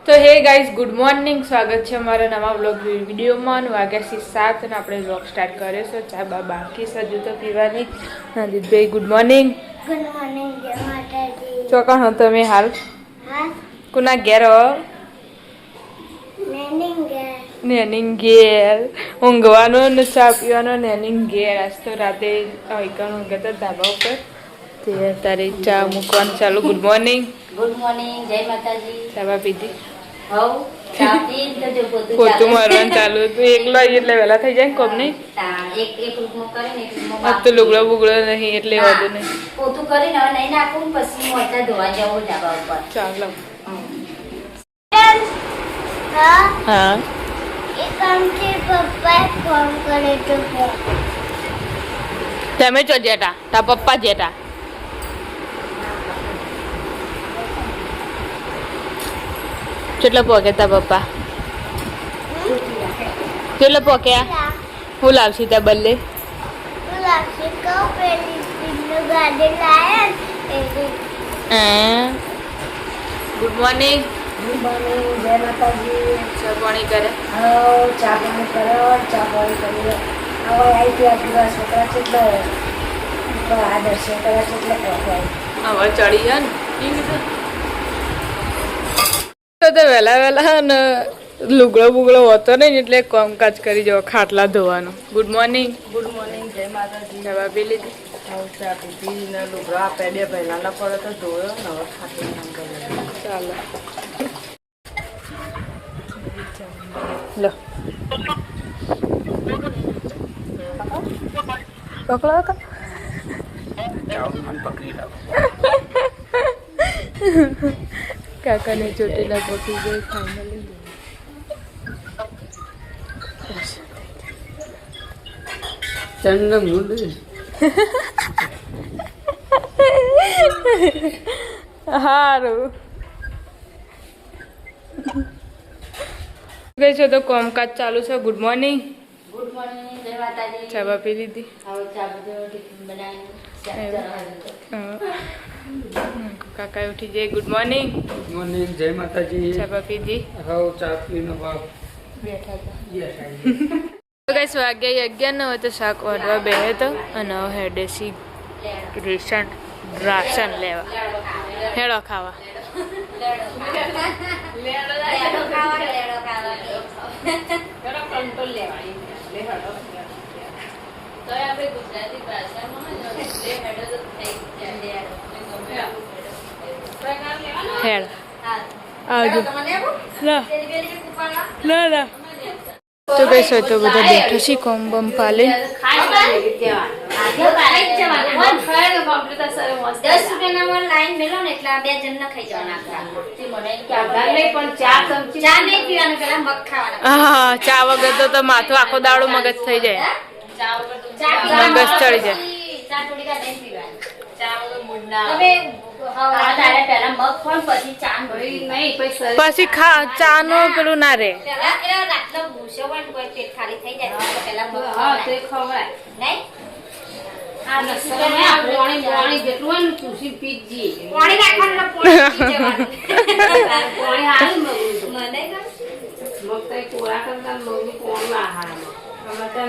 તો hey guys good morning, સ્વાગત છે અમારા નવા વ્લોગ વિડીયોમાં. વાગ્યા છે 7 અને આપણે વ્લોગ સ્ટાર્ટ કર્યો છે. ચા બા બાકી સજુ તો પીવાની. નંદિતભાઈ ગુડ મોર્નિંગ. ગુડ મોર્નિંગ, જય માતાજી. ચોકણ હો તમે હાલ? હા, કુના ઘેર હો? નેનિંગ ઘેર ઊંઘવાનો ને ચા પીવાનો. નેનિંગ ઘેર આજ તો રાતે એકણ ઊંઘતા હતા ધાબા ઉપર. તે તારે ચા મૂકવાનું ચાલુ. Good morning. ગુડ મોર્નિંગ, જય માતાજી. ચા બા પીધી? હવ ચા પી તો જો પોતું મારવાનું ચાલુ હતું. એકલો એટલે વહેલા થઈ જાય ને કોમ નહીં. એક રૂમમાં કરીને એક રૂમમાં આજ તો લુગડો બુગડો નહીં એટલે વાંધો નહીં. પોતું કરીને હવે નહીં નાખું, પછી મોટા ધોવા જવું ધાબા ઉપર. ચાલો. હા, હા એક આમથી પપ્પાએ ફોન કર્યો તો તમે ચો જેટા તા પપ્પા જેટા કેટલા પોકે તા પપ્પા કેટલા પોક્યા? હું લાવશી તા બલ્લે ગુડ મોર્નિંગ. ગુડ મોર્નિંગ, જય માતાજી. ચા પાણી કરે? ચા પાણી કરો, ચા પાણી કરીએ. હવે આવી ગયા પૂરા છોકરા કેટલો આદર્શ છોકરા કેટલો પહોંચાય. હવે ચડી ગયા ને તો વહેલા વહેલા ને લુગડો બુગડો હોતો નહીં એટલે કામકાજ કરી જવો. ખાટલા ધોવાનું. Good morning. ગુડ મોર્નિંગ, જય માતાજી. દવા પી લીધી? ચા પીધી ને લુગડો આપે બે પહેલાના પડે તો ધોયો ને હવે ખાટલા કામ કર્યું. ચાલો લો પકડો તો કાકાને ચોટીલા પકી ગઈ ફાઇનલી. હારું ગઈ છે તો કામકાજ ચાલુ છે. Good morning. ગુડ મોર્નિંગ, જય માતાજી. ચા બા પી લીધી? હવે ચા બધો ટિફિન બનાવીને કાકા ઉઠી જાય. Good morning. મોર્નિંગ, જય માતાજી. ચા બા પીધી? હવ ચા પીનો બાપ બેઠા હતા. યસ તો કઈ વાગ્યા 11 ન હોય તો શાક વાળવા બેહે તો અને હેડેસી રાશન લેવા હેડો ખાવા. હેડ આવજો. ના ના તો કઈ હોય તો બધા બેઠો છે કોમ બમ પાલે. હા ચા વગર તો માથું આખો દાડો મગજ થઈ જાય. મગજ ચડી જાય. પછી ચા નો પેલું ના રે.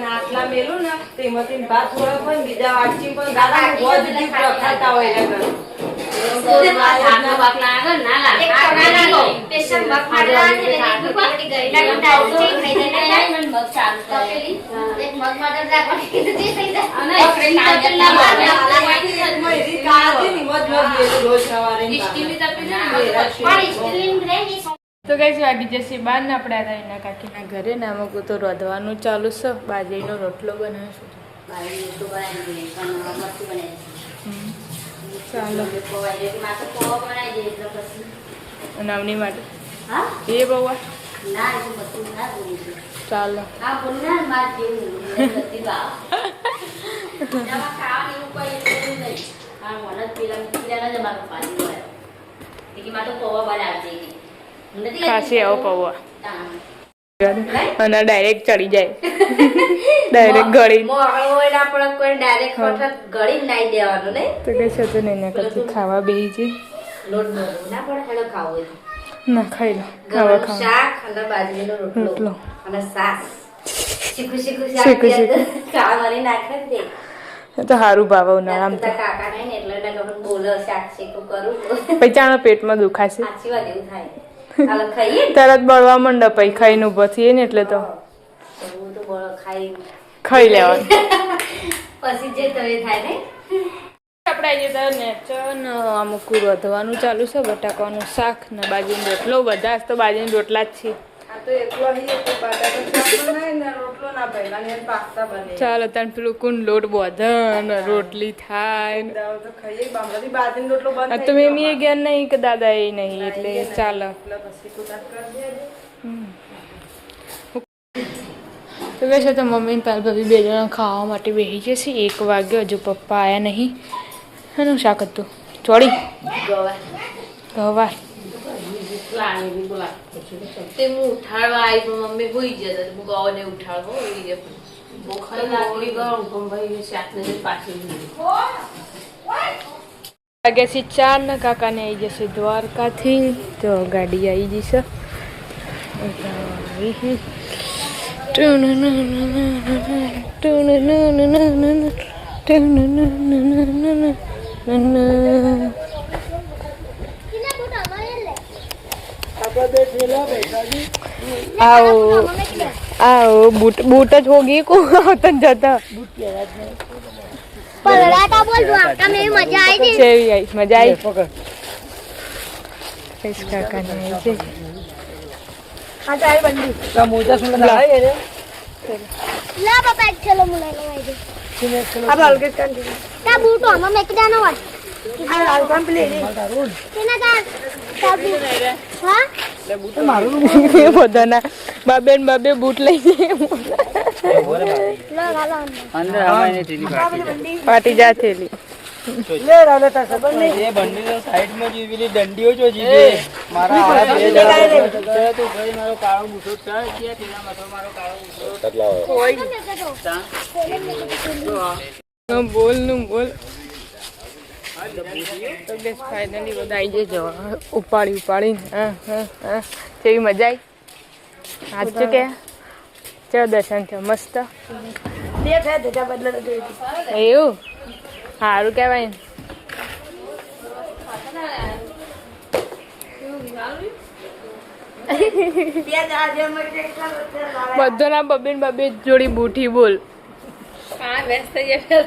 આટલા મેલું ને તેમાંથી ભાત થોડા પણ બીજા વાટકી પણ દાદા ગોળ દીધી પ્રખાતા હોય તો કઈ વાગી જશે બાર ને આપણે આ એના કાકીના ઘરે ને અમુક તો રોધવાનું ચાલુ છે. બાજરીનો રોટલો બનાવીશું. ચાલો નવની માટે એ બહુ ચાલો ખાસી આવો પૌવા અને ડાયરેક્ટ ચડી જાય. ડાયરેક્ટ ગળી તો કઈ છે તો નહીં કરતી ખાવા બેસી છે. ના ખાઈ લો ગળનું ખાવા શાક અને બાજરીનો રોટલો. રોટલો અને સાસ શીખું શીખું, ખાવાની નાખે ને તે એ તો સારું ભાવ ઉનાળામાં તો કાકા નહીં ને એટલે એને ગમે બોલો શાક શીખું કરું પૈચાનો પેટમાં દુખાશે સાચી વાત એવું થાય હાલો ખાઈએ ને. તરત બળવા માંડે પછી ખાઈને ઊભો થઈએ ને એટલે તો હું તો બોલો ખાઈ લેવાનું પછી જે તમે થાય ને આપણે આવી જતા નેચર ને અમુક વધવાનું ચાલુ છે બટાકાનું શાક ને બાજરીનો રોટલો બધા જ તો બાજરીના રોટલા જ છે આ તો એકલો હઈએ તો બટાકા શાક બનાય ને રોટલો ના ભેગા ને પાસ્તા બને ચાલો તને પેલું કોણ લોટ બધે ને રોટલી થાય ને દાળ તો ખાઈએ બામણાથી બાજરીનો રોટલો બંધ આ તો મેં એ ગયા નહીં કે દાદા એ નહીં એટલે ચાલો એટલે પછી કુટાટ કરી દેજે. તો કહે છે તો મમ્મી ને પાલ ભાભી બે જણા ખાવા માટે બેસી જશે 1 વાગ્યો હજુ પપ્પા આવ્યા નહીં એનું શાક હતું ચોળી ગવાર તે હું ઉઠાડવા આવી પણ મમ્મી ભૂઈ જતા હું ગવાને ઉઠાડવો એવી રીતે બહુ ખરી લાગણી ગરમ પણ ભાઈ શાકને પાછી વાગ્યા છે 4 ને કાકાને આવી જશે દ્વારકાથી તો ગાડી આવી જશે આવો બૂટ જ હોગી કો તન જતા પલડાતા બોલ દ્વારકા में मजा आई थी સેવી આવી મજા આવી કઈશ કાકાને આવી છે हाँ तो आई बंदी મોજા સુંદર આવે ને ला पापा एक चलो मुला लगाई दे अब अलग कर दे क्या बूट हम में के जाना हुआ आ लाल कौन प्ले रे केना का हां બધાના બાબે ને બાબે બૂટ લઈ જાય ला गाला અંદર હવાઈ ને ટીની પાટી જા થેલી ले रावले ता खबर नहीं એ બંડીનો સાઈડ માં જીવેલી દંડીઓ જો જીવે મારા આરા બે જણા તો ભાઈ મારો કાળો બૂટો છે કે ટીના માથો મારો કાળો બૂટો બોલ નું બોલ તો બેસ ફાઇનલી બધા આવી જજો ઉપાડી કેવી મજા આવી આજ તો કે ચલો દર્શન થયો મસ્ત देख है देजा बदला दे એવું સારું કહેવાય ને पिया जा जे मत देखा બધોના બબે ને બબે જોડી બૂઠી બોલ હા વ્યસ્ત થઈ જાય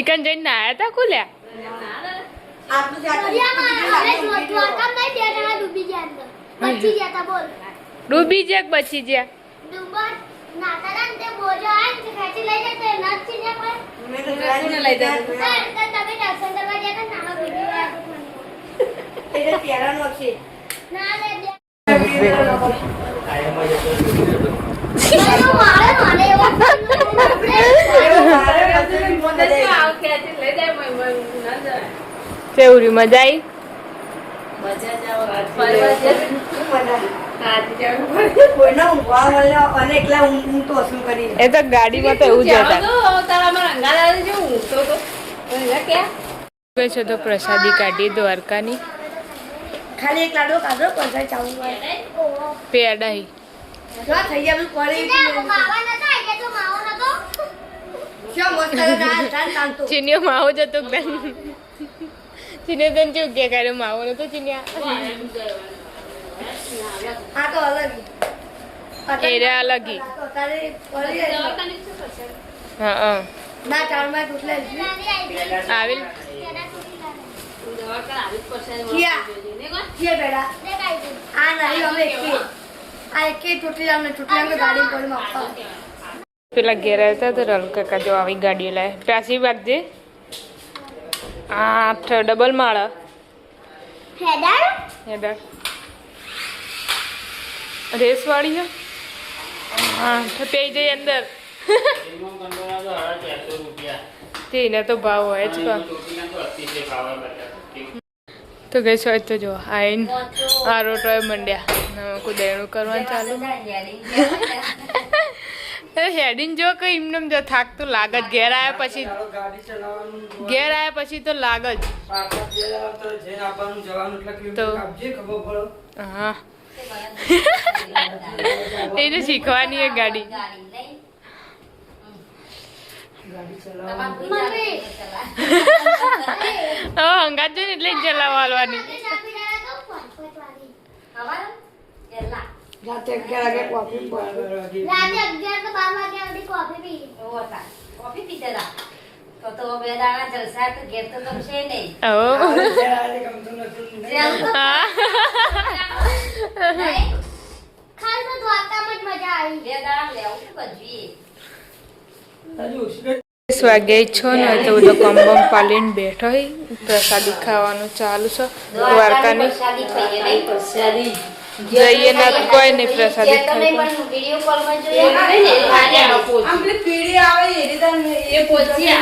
એકન જઈને નાયા તા ખુલ્યા आप तो जाते हमें मत द्वारका में दे जना डूबी गया अंदर बच्ची जाता बोल ડૂબી જ્યા કે બચી જ્યા डूबर नाताला ते बोलो आज खाची लई जाते नच्ची ने पर मैं तो કોને લઈ જાય તમે દર્શન કરવા ગયા તા નાનો વિડિયો એટલે પ્યારા નો છે ના લે દે મારે એવો કેવરી મજા આવી મજા જ આવે ફરવા કોઈના ઊંઘવા વાળા અને એકલા ઊંઘ તો શું કરી એ તો ગાડીમાં તો એવું જ હતા કહે છે તો પ્રસાદી કાઢી દ્વારકાની ખાલી એક લાડો કાઢો પૈસા ચાલુ પેડાઈ જો થઈ ગયા પડી માવા નતા એટલે તો માવો નતો શું મસ્ત તાન ચીનિયો માવો જતો બેન ચીનિયો તને ચૂક કે કરે માવો નતો ચીનિયા આ તો અલગ એરા અલગી તારે પડી હા હા ના ચાલમાં ટૂટલે આવેલ કે બેડા આ નહીં અમે એકે ટૂટી જાવ ને ટૂટલે અમે ગાડી પર માં પેલા ઘેર હતા તો રલ કાકા જો આવી ગાડીઓ લાવે પાછી વાગજે 8 ડબલ માળા હેડર હેડર રેસ વાળી છે હા તો પે જઈ અંદર તેને તો ભાવ હોય જ પણ તો ગઈ હોય તો જો આઈન આ રોટોય મંડ્યા કુદેણું કરવાનું ચાલુ હેડીને જો કે એમને જો થાક તો લાગે જ ઘેર આવ્યા પછી ગાડી ચલાવવાનું ઘેર આવ્યા પછી તો લાગે જ પાછા ઘેર આવો તો જઈને આપવાનું જવાનું એટલે કિલોમીટર કાપજે ખબર પડે હા એને શીખવાની એક ગાડી ગાડી ચલાવવાનું મમ્મી હંગાત જોઈને એટલે જ ચલાવવાની રાતે 11 વાગે કોફી પી રાતે 11 તો 12 વાગ્યા સુધી કોફી પી કોફી પીતા હતા તો બે દાણા જલસા તો ઘેર તો ગમશે નહીં ઓ ગમતું નથી હા ખાસ તો દ્વારકામાં જ મજા આવી બે દાણા લેવું કજવી હજુ 10 વાગે છો ને તો બધો કમ્બમ પાલીને બેઠો હોય પ્રસાદી ખાવાનું ચાલુ છે દ્વારકાની પ્રસાદી ખાઈએ નહીં પ્રસાદી જઈએ ના તો કોઈ નહીં પ્રસાદી ખાઈ પણ વિડિયો કોલમાં જોઈએ ને આપણે પીડી આવે એ રીતે એ પહોંચી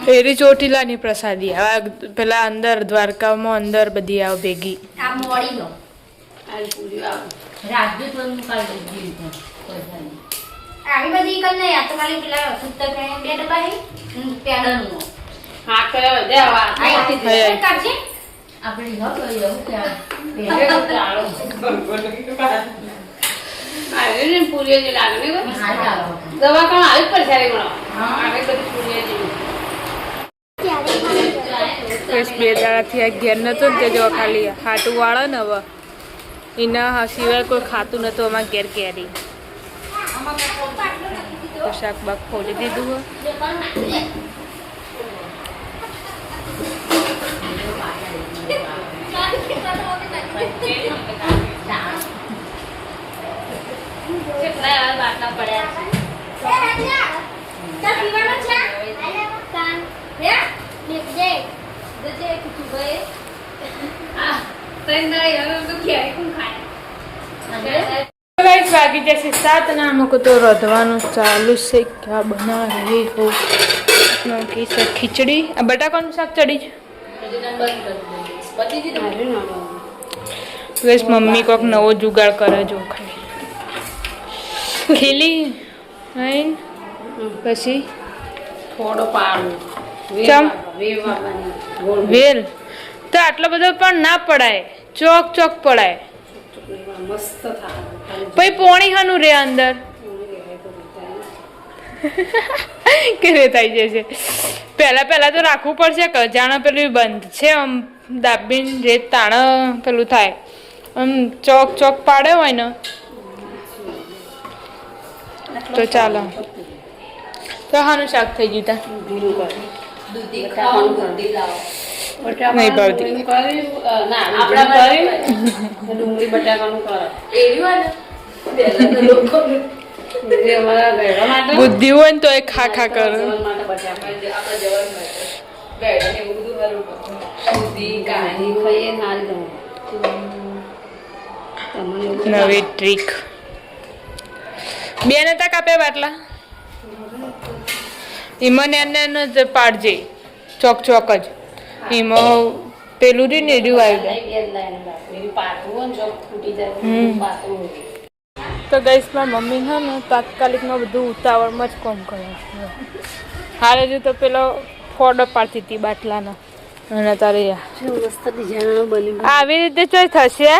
ફેરી ચોટીલાની પ્રસાદી પેલા અંદર દ્વારકામાં અંદર બધી આવે ભેગી આ મોડી નો રાજદૂત વન કાઢી દીધું આવી બધી કલ નહીં આ તો ખાલી પેલા સૂત્ર કે બે ડબ્બા હે પેડલનો હા કયો દેવા આ કાઢજે આપણે ન કર્યો કે બે ચાલો આને પૂરીઓ જે લાગે ને દવા કોણ આવી પડશે રે હા આવે બધી પૂરીઓ જે બસ 2 દાડાથી આ ઘેર નતો ને તે જો ખાલી હાટું વાળો ને હવે એના સિવાય કોઈ ખાતું નતું અમારા ઘેર કેરી તો શાક બાક ખોલી દીધું હોય બાટલા પડ્યા ચા પીવાનો છે કાન હે દે કીધું ભાઈ આ તંદરાઈ હવે તો ક્યારે કોણ ખાય ગાઈસ વાગી જશે 7 ને અમુક તો રોધવાનું ચાલુ છે ક્યાં બનાવી હો નોકી છે ખીચડી આ બટાકાનું શાક ચડી છે બસ મમ્મી કોક નવો જુગાડ કરે જો ખાલી ખીલી આઈન પછી થોડો પાડું ચમ વેલ તો આટલો બધો પણ ના પડાય ચોક ચોક પડાય મસ્ત થાય પછી પોણી હાનું રે અંદર કે થઈ જશે પહેલા તો રાખવું પડશે કે જાણે પેલું બંધ છે આમ દાબીને રેત તાણ પેલું થાય આમ ચોક ચોક પાડે હોય ને તો ચાલો તો હાનું શાક થઈ ગયું તા દૂધી ખાવાનું દૂધી લાવો નહીં ભાવતી ડુંગળી બટાકાનું કરો એવી બુદ્ધિ હોય ને તો એ ખા ખા કરે નવી ટ્રીક બે નતા કાપે બાટલા એમાં એને જ પાડજે ચોક ચોક જ એમાં પેલું રહ્યું ને રહ્યું આવી તો ગઈસમાં મમ્મી છે ને તાત્કાલિકમાં બધું ઉતાવળમાં જ કામ કરે છે હારે જો તો પેલો ફોડો પાડતી હતી બાટલાનો અને તારે મસ્ત ડિઝાઇન બની આવી રીતે ચોય થશે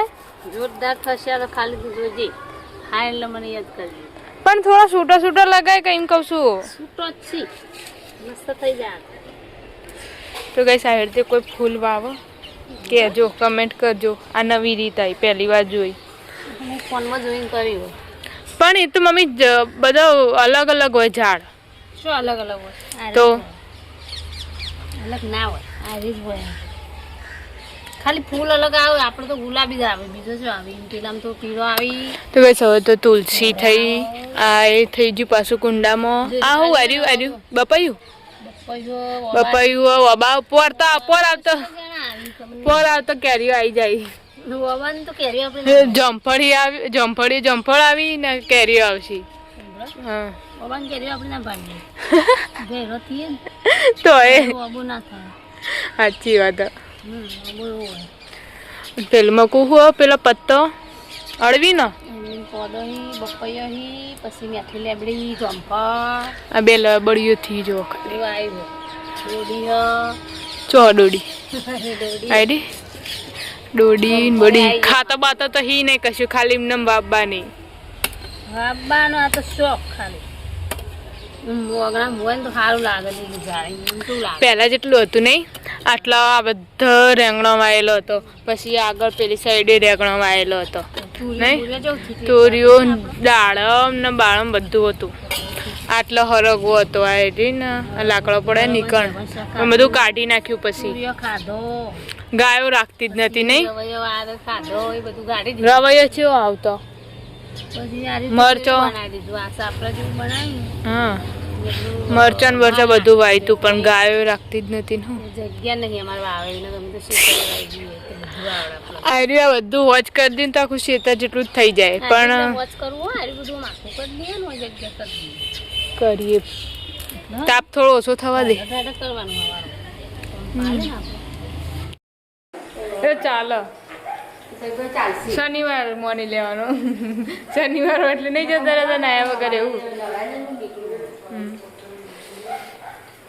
જોરદાર થશે તો ખાલી તું જોજે હા એટલે મને યાદ કરજે પણ થોડા છૂટા છૂટા લગાય કે એમ કહું છું છૂટો જ છે મસ્ત થઈ જાય તો ગઈસ આવી રીતે કોઈ ફૂલ વાવો કહેજો કમેન્ટ કરજો આ નવી રીત આવી પહેલી વાર જોઈ હું ફોનમાં જોઈને કર્યું પણ એ તો મમ્મી બધા અલગ અલગ હોય ઝાડ શું અલગ અલગ હોય તો અલગ ના હોય આવી જ હોય ખાલી ફૂલ અલગ આવે આપણે તો ગુલાબી જ આવે બીજો શું આવે પેલામાં તો પીળો આવી તો ગઈસ હવે તો તુલસી થઈ આ એ થઈ ગયું પાછું કુંડામાં આ હું આર્યું બપાયું બપાયું પોર આવતો કેરીઓ આવી જાય તો કેરી આપણે જમફળ આવી ને કેરીઓ આવશે હા ઓબાન કેરી આપણે ના પાડીએ ઘેરો થઈએ ને તો એ ઓબો ના થાય સાચી વાત ઓબો હોય પેલું કુહો પેલો પત્તો અળવી ને પોદો બપૈયો પછી મેથી લેબડી જંપા આ બે લબડીઓ થી જો ખાલી આવ્યો દોડી ચો દોડી આઈડી દોડી બડી ખાતા બાતા તો હી નહીં કશું ખાલી એમને બાબા નહીં બાબાનો આ તો શોખ ખાલી મોગણા હોય ને તો સારું લાગે ને જાય શું લાગે પહેલા જેટલું હતું નહીં આટલા આ બધા રેંગણો વાયેલો હતો પછી આગળ પેલી સાઈડે રેંગણો વાયેલો હતો નહીં તોરીઓ દાડમ ને બાળમ બધું હતું આટલો હરગવો હતો આ એથી ને લાકડો પડે નીકળ બધું કાઢી નાખ્યું પછી ખાધો ગાયો રાખતી જ નથી નહીં ખાધો એ બધું ગાડી રવૈયો ચેવો આવતો મરચો હા મરચા ને બરચા બધું વાયતું પણ ગાયો રાખતી જ નથી ને જગ્યા નહીં અમારે વાવે આર્યા બધું વોચ કરી દઈએ તો આખું ખેતર જેટલું જ થઈ જાય પણ વોચ કરવું હોય બધું માથું કરી દઈએ ને જગ્યા કરીએ તાપ થોડો ઓછો થવા દે એ ચાલો શનિવાર મોની લેવાનો શનિવાર એટલે નહીં જતા રહેતા નાયા વગર એવું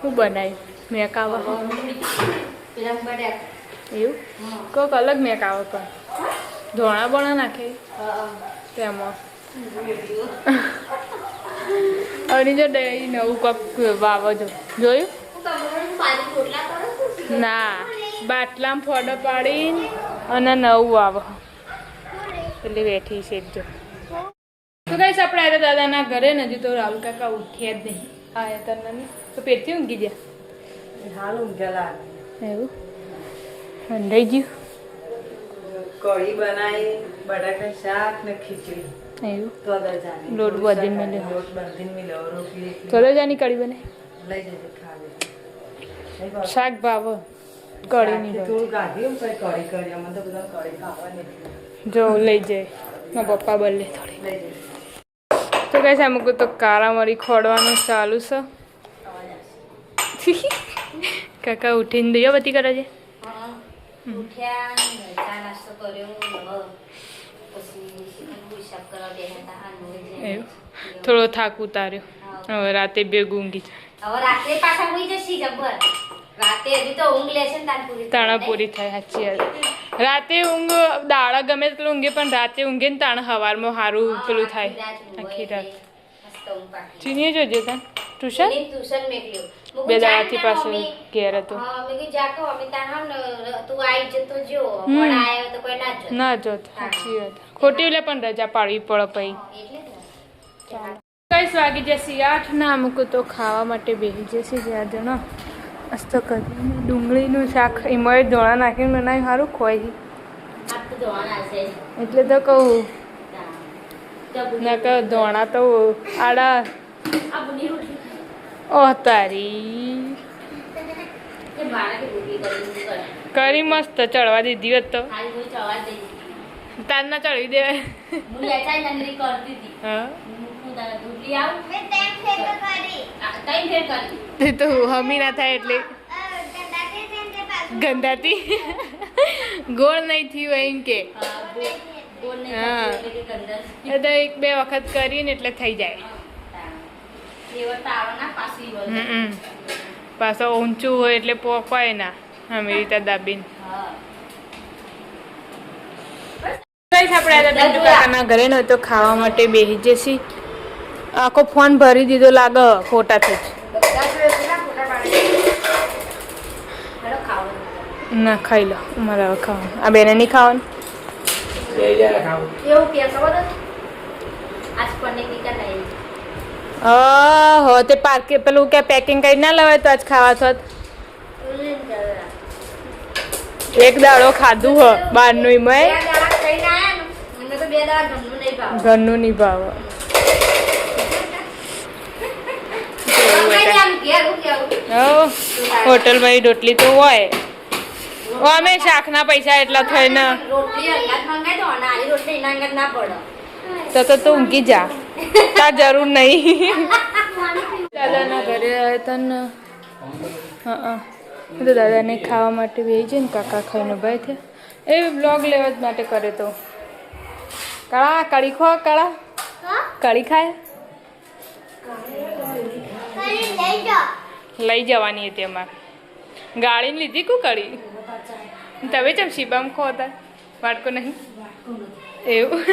શું બનાવ્યું મેકાવા એવું કોઈક અલગ મેકાવા પણ ધોણા બોણા નાખે તેમાં અને જો નવું કપ વાવો જો જોયું ના બાટલામાં ફોડો પાડીને અને નવું વાવો પેલી બેઠી છે જો તો કઈશ આપણે આવ્યા દાદાના ઘરે ને હજુ તો રાહુલ કાકા ઉઠ્યા જ નહીં આવ્યા તને તો પેટથી ઊંઘી ગયા એવું ઠંડાઈ ગયું કઢી બનાવી બટાકા શાક ને ખીચડી એવું તો આગળ જાને લોટ બધીને મેલ્યો લોટ બાંધીને મિલાવ રોટલી ચલો જાની કઢી બને લઈ જજે ખાવે શાક ભાવ કઢી નહીં થોડું કાઢ્યું પછી કઢી કરી અમે તો બધા કઢી ખાવાની જો લઈ જાય મારા પપ્પા બદલે થોડી લઈ જજે તો કઈ છે અમુક તો કારામરી ખોડવાનું ચાલુ છે કાકા ઉઠીને દઈએ બધી કરે છે એવું થોડો થાક ઉતાર્યો હવે રાતે ભેગું ઊંઘી તાણા પૂરી થાય સાચી વાત રાતે ઊંઘ દાડા ગમે એટલું ઊંઘે પણ રાતે ઊંઘે ને તાણા સવારમાં સારું પેલું થાય આખી રાત ચીનીએ જોજે ત્યાં ટ્યુશન બે દાડાથી પાછું ઘેર હતો ના જોત સાચી વાત ખોટી એટલે પણ રજા પાડવી પડે પછી કઈ વાગી જશે 8 ના અમુક તો ખાવા માટે બેસી જશે જ્યાં જણો મસ્ત કરી ડુંગળીનું શાક એમાં ધોણા નાખીને બનાવી સારું ખોઈ એટલે તો કહું ના કહું ધોણા તો આડા ઓહ તારી કરી મસ્ત ચડવા દીધી હોત તો તારના ચડવી દેવાય હા તો હમી ના થાય એટલે ગંધાતી ગોળ નહીં થયું એમ કે હા એ તો 1-2 વખત કરીને એટલે થઈ જાય પાછો ઊંચું હોય એટલે પોપાય ના અમે રીતે દાબીને આપણે કાકાના ઘરે ન તો ખાવા માટે બેસી જશે આખો ફોન ભરી દીધો લાગે ફોટાથી જ ના ખાઈ લો અમારે હવે ખાવાનું આ બેને નહીં ખાવાનું હો તે પાર્કે પેલું કે પેકિંગ કરી ના લવાય તો આજ ખાવા છો એક દાડો ખાધું હ બહારનું એમાં ઘરનું નહીં ભાવ હોટલમાં રોટલી તો હોય અમે શાકના પૈસા એટલા થઈને તો ઊંઘી જા તાર જરૂર નહીં દાદાના ઘરે આવ્યા હતા ને હા તો દાદાને ખાવા માટે બેસી જાય ને કાકા ખાઈને ભાઈ થયા એ બ્લોગ લેવા જ માટે કરે તો કાળા કળી ખો કાળા હા કળી ખાય કરી લઈ જા લઈ જવાની હતી અમારે ગાળીને લીધી કુ કળી તમે ચમ શિબામ ખો હતા વાટકો નહીં એવું